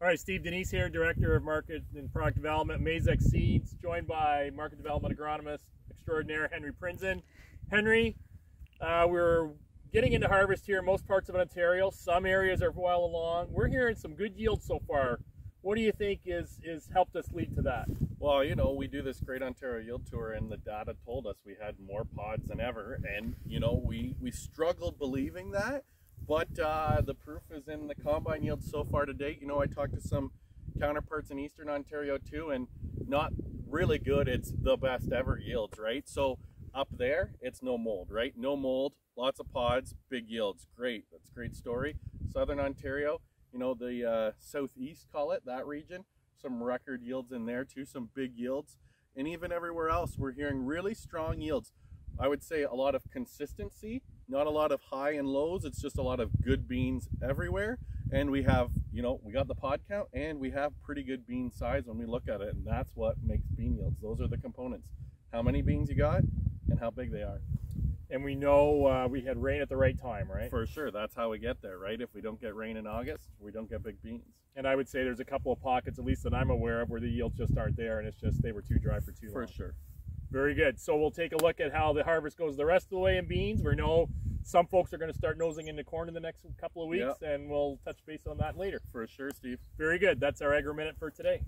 All right, Steve, Denys here, Director of Market and Product Development, Mazek Seeds, joined by Market Development Agronomist Extraordinaire Henry Prinzen. Henry, we're getting into harvest here in most parts of Ontario. Some areas are well along. We're hearing some good yields so far. What do you think is helped us lead to that? Well, you know, we do this Great Ontario Yield Tour, and the data told us we had more pods than ever. And, you know, we struggled believing that. But the proof is in the combine yields so far to date. You know, I talked to some counterparts in Eastern Ontario too, and not really good. It's the best ever yields, right? So up there, it's no mold, right? No mold, lots of pods, big yields. Great. That's a great story. Southern Ontario, you know, the southeast, call it, that region, some record yields in there too, some big yields. And even everywhere else, we're hearing really strong yields. I would say a lot of consistency, not a lot of high and lows. It's just a lot of good beans everywhere. And we have, you know, we got the pod count and we have pretty good bean size when we look at it. And that's what makes bean yields. Those are the components. How many beans you got and how big they are. And we know we had rain at the right time, right? For sure. That's how we get there, right? If we don't get rain in August, we don't get big beans. And I would say there's a couple of pockets, at least that I'm aware of, where the yields just aren't there and it's just they were too dry for too long. For sure. Very good. So we'll take a look at how the harvest goes the rest of the way in beans. We know some folks are going to start nosing into corn in the next couple of weeks, and we'll touch base on that later. For sure, Steve. Very good. That's our AgroMinute for today.